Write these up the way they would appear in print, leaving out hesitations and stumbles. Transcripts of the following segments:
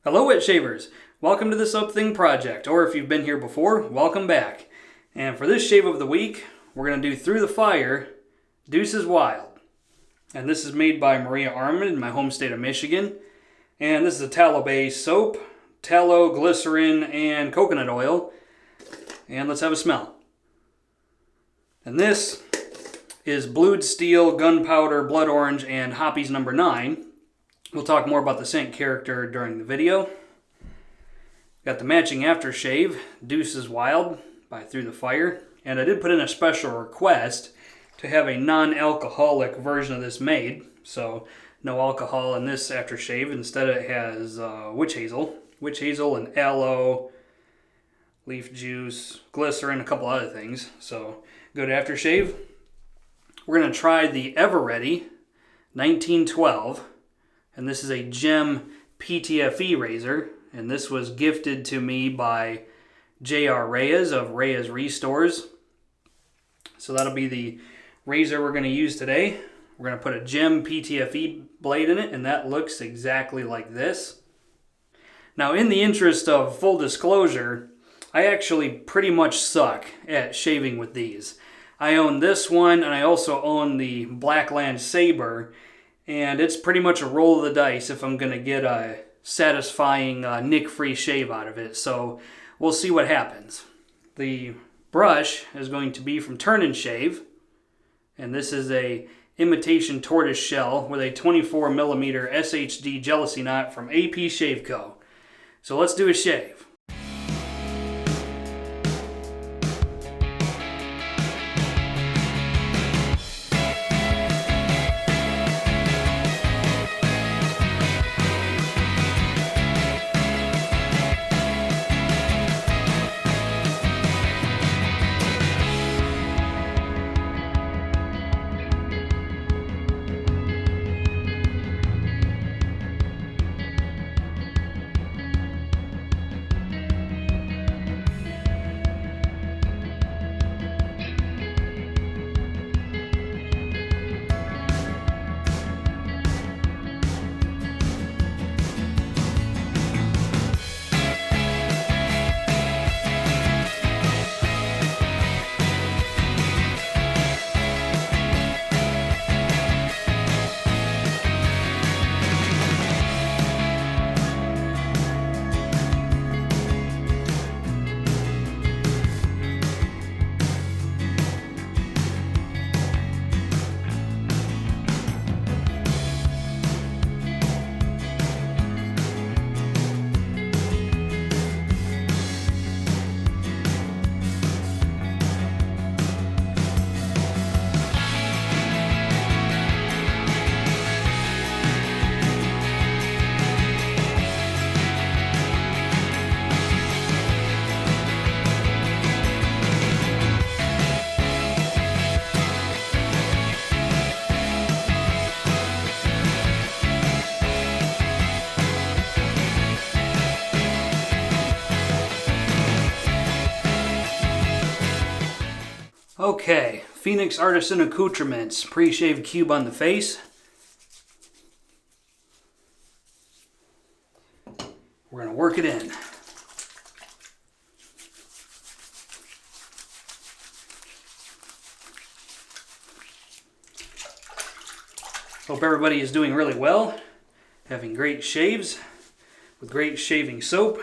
Hello wet shavers, welcome to the Soap Thing project, or if you've been here before, welcome back. And for this shave of the week, we're going to do Through the Fire, Deuces Wild. And this is made by Maria Armand in my home state of Michigan. And this is a tallow-based soap, tallow, glycerin, and coconut oil. And let's have a smell. And this is Blued Steel, Gunpowder, Blood Orange, and Hoppies number 9. We'll talk more about the scent character during the video. Got the matching aftershave, Deuces Wild by Through the Fire. And I did put in a special request to have a non-alcoholic version of this made. So no alcohol in this aftershave. Instead it has witch hazel and aloe, leaf juice, glycerin, a couple other things. So good aftershave. We're going to try the Ever Ready 1912. And this is a gem PTFE razor, and this was gifted to me by J.R. Reyes of Reyes Restores. So that'll be the razor we're going to use today. We're going to put a gem PTFE blade in it, and that looks exactly like this. Now, in the interest of full disclosure, I actually pretty much suck at shaving with these. I own this one, and I also own the Blackland Saber. And it's pretty much a roll of the dice if I'm going to get a satisfying nick-free shave out of it. So we'll see what happens. The brush is going to be from Turn & Shave. And this is a imitation tortoise shell with a 24mm SHD Gelousy knot from APShaveCO. So let's do a shave. Okay, Phoenix Artisan Accoutrements, pre-shave cube on the face. We're going to work it in. Hope everybody is doing really well, having great shaves with great shaving soap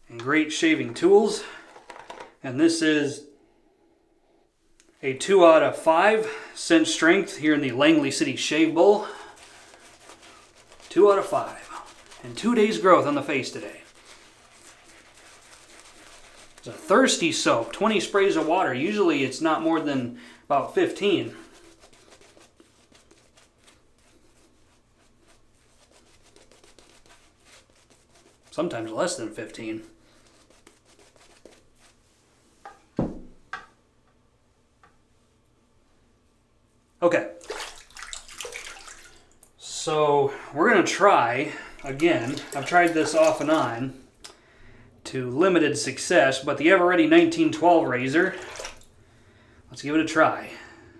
and great shaving tools. And this is a 2 out of 5 scent strength here in the Langley City Shave Bowl. 2 out of 5. And 2 days growth on the face today. It's a thirsty soap, 20 sprays of water. Usually it's not more than about 15. Sometimes less than 15. Okay, so we're going to try, again, I've tried this off and on to limited success, but the Ever Ready 1912 razor, let's give it a try.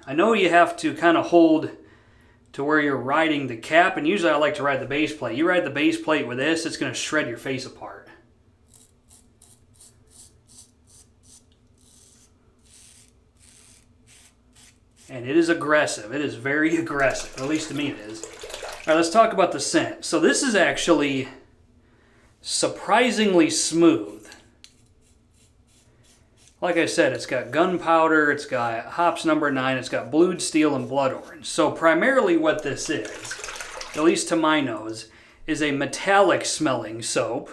I know you have to kind of hold to where you're riding the cap, and usually I like to ride the base plate. You ride the base plate with this, it's going to shred your face apart. And it is aggressive. It is very aggressive. At least to me it is. All right, let's talk about the scent. So this is actually surprisingly smooth. Like I said, it's got gunpowder, it's got hops number 9, it's got blued steel and blood orange. So primarily what this is, at least to my nose, is a metallic smelling soap.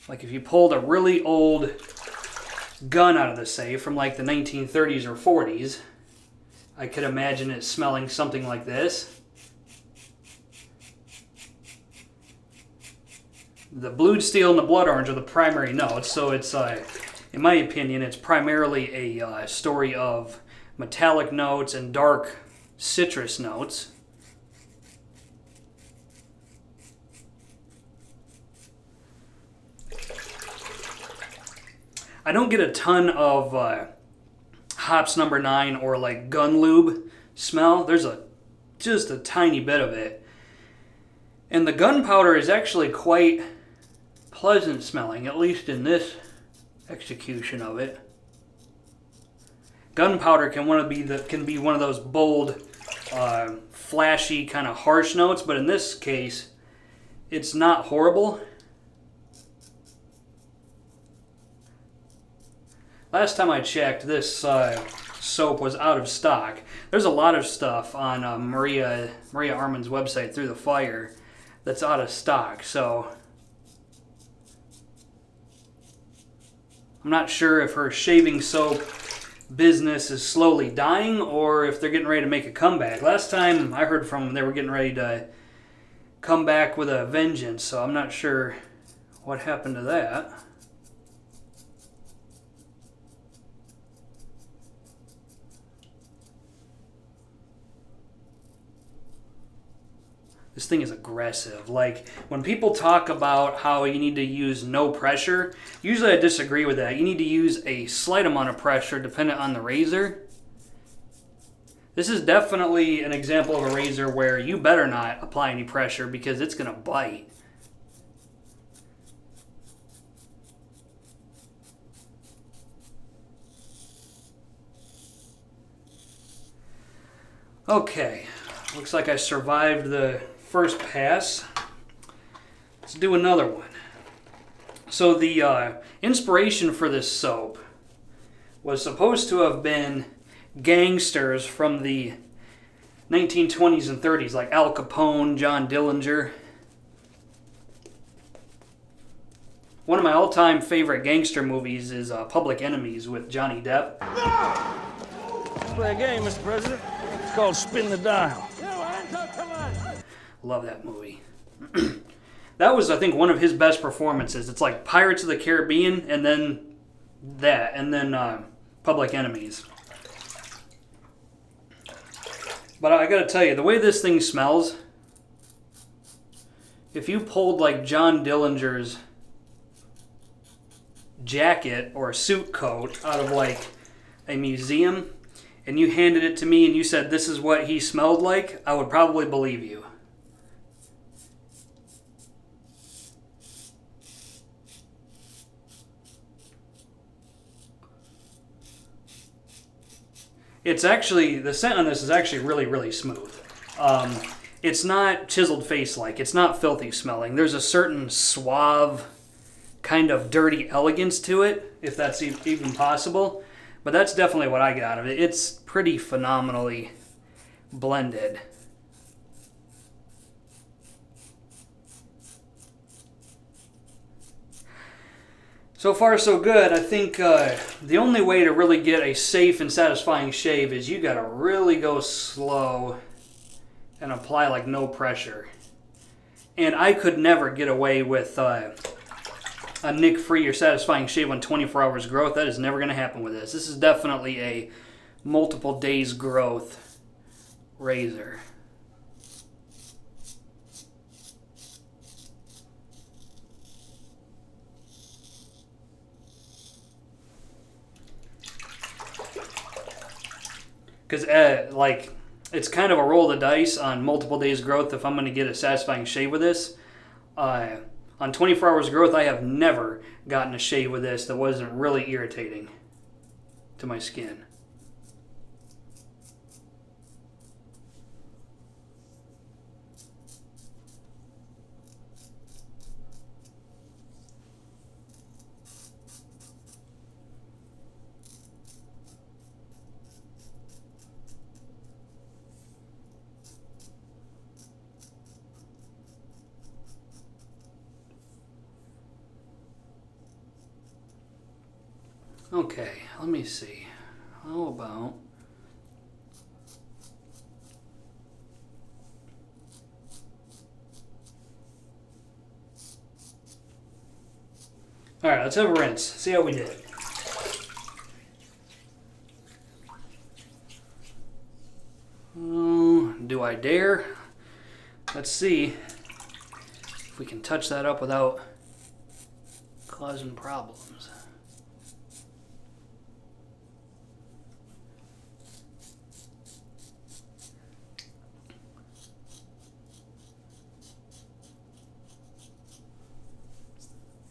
Like if you pulled a really old gun out of the safe from like the 1930s or 40s, I could imagine it smelling something like this. The blued steel and the blood orange are the primary notes, so it's, in my opinion, it's primarily a story of metallic notes and dark citrus notes. I don't get a ton of hops number 9 or like gun lube smell. There's just a tiny bit of it. And the gunpowder is actually quite pleasant smelling, at least in this execution of it. Gunpowder can be one of those bold, flashy, kind of harsh notes, but in this case, it's not horrible. Last time I checked, this soap was out of stock. There's a lot of stuff on Maria Arman's website, Through the Fire, that's out of stock, so I'm not sure if her shaving soap business is slowly dying or if they're getting ready to make a comeback. Last time I heard from them, they were getting ready to come back with a vengeance, so I'm not sure what happened to that. This thing is aggressive. Like, when people talk about how you need to use no pressure, usually I disagree with that. You need to use a slight amount of pressure dependent on the razor. This is definitely an example of a razor where you better not apply any pressure because it's going to bite. Okay, looks like I survived the first pass. Let's do another one. So the inspiration for this soap was supposed to have been gangsters from the 1920s and 30s, like Al Capone, John Dillinger. One of my all-time favorite gangster movies is Public Enemies with Johnny Depp. Play a game, Mr. President. It's called Spin the Dial. Love that movie. That was, I think, one of his best performances. It's like Pirates of the Caribbean, and then that, and then Public Enemies. But I gotta tell you, the way this thing smells, if you pulled like John Dillinger's jacket or suit coat out of like a museum, and you handed it to me and you said this is what he smelled like, I would probably believe you. It's actually, the scent on this is actually really, really smooth. It's not chiseled face-like. It's not filthy smelling. There's a certain suave, kind of dirty elegance to it, if that's even possible. But that's definitely what I get out of it. It's pretty phenomenally blended. So far, so good. I think the only way to really get a safe and satisfying shave is you gotta really go slow and apply like no pressure. And I could never get away with a nick-free or satisfying shave on 24 hours growth. That is never gonna happen with this. This is definitely a multiple days growth razor. Because like it's kind of a roll of the dice on multiple days growth if I'm going to get a satisfying shave with this. On 24 hours growth, I have never gotten a shave with this that wasn't really irritating to my skin. Okay, let me see. How about... Alright, let's have a rinse. See how we did. Oh, do I dare? Let's see if we can touch that up without causing problems.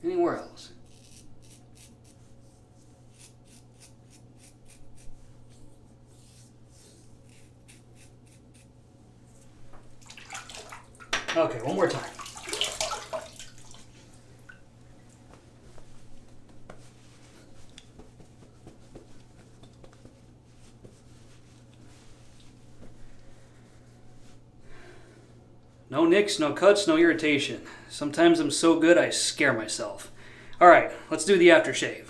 Anywhere else? Okay, one more time. No nicks, no cuts, no irritation. Sometimes I'm so good I scare myself. Alright, let's do the aftershave.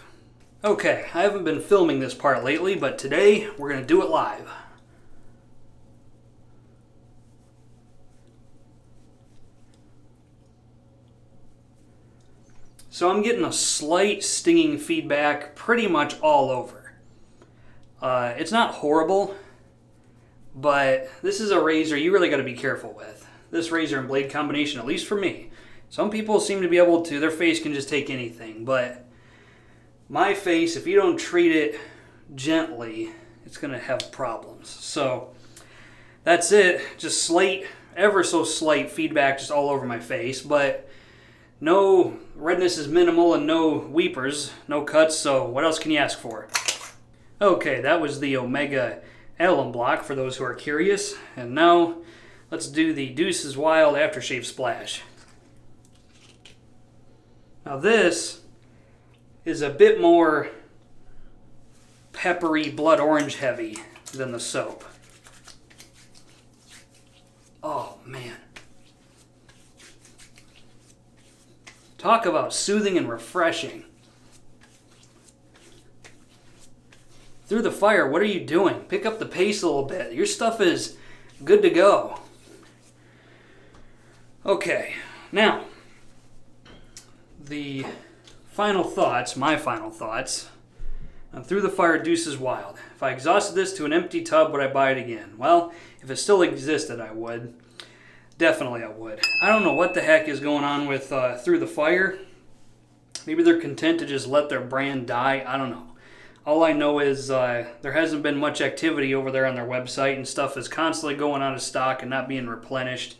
Okay, I haven't been filming this part lately, but today we're going to do it live. So I'm getting a slight stinging feedback pretty much all over. It's not horrible, but this is a razor you really got to be careful with. This razor and blade combination, at least for me. Some people seem to be able to, their face can just take anything, but my face, if you don't treat it gently, it's going to have problems. So that's it. Just slight, ever so slight feedback just all over my face, but no, redness is minimal and no weepers, no cuts, so what else can you ask for? Okay, that was the Omega alum block for those who are curious, and now let's do the Deuces Wild Aftershave Splash. Now this is a bit more peppery, blood orange heavy than the soap. Oh man. Talk about soothing and refreshing. Through the fire, what are you doing? Pick up the pace a little bit. Your stuff is good to go. Okay, now, the final thoughts, my final thoughts, on Through the Fire Deuces Wild. If I exhausted this to an empty tub, would I buy it again? Well, if it still existed, I would. Definitely I would. I don't know what the heck is going on with Through the Fire. Maybe they're content to just let their brand die. I don't know. All I know is there hasn't been much activity over there on their website, and stuff is constantly going out of stock and not being replenished.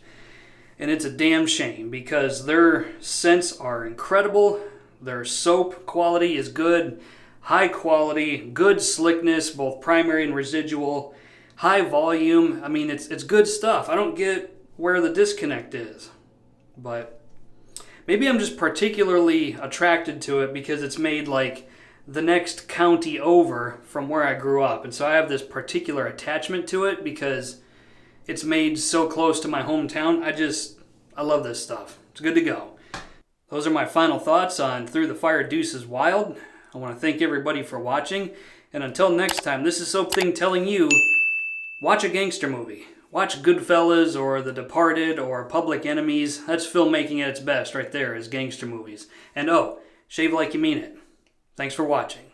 And it's a damn shame because their scents are incredible. Their soap quality is good. High quality, good slickness, both primary and residual. High volume. I mean, it's good stuff. I don't get where the disconnect is. But maybe I'm just particularly attracted to it because it's made like the next county over from where I grew up. And so I have this particular attachment to it because it's made so close to my hometown. I love this stuff. It's good to go. Those are my final thoughts on Through the Fire Deuces Wild. I want to thank everybody for watching. And until next time, this is Soap Thing telling you, watch a gangster movie. Watch Goodfellas or The Departed or Public Enemies. That's filmmaking at its best right there, is gangster movies. And oh, shave like you mean it. Thanks for watching.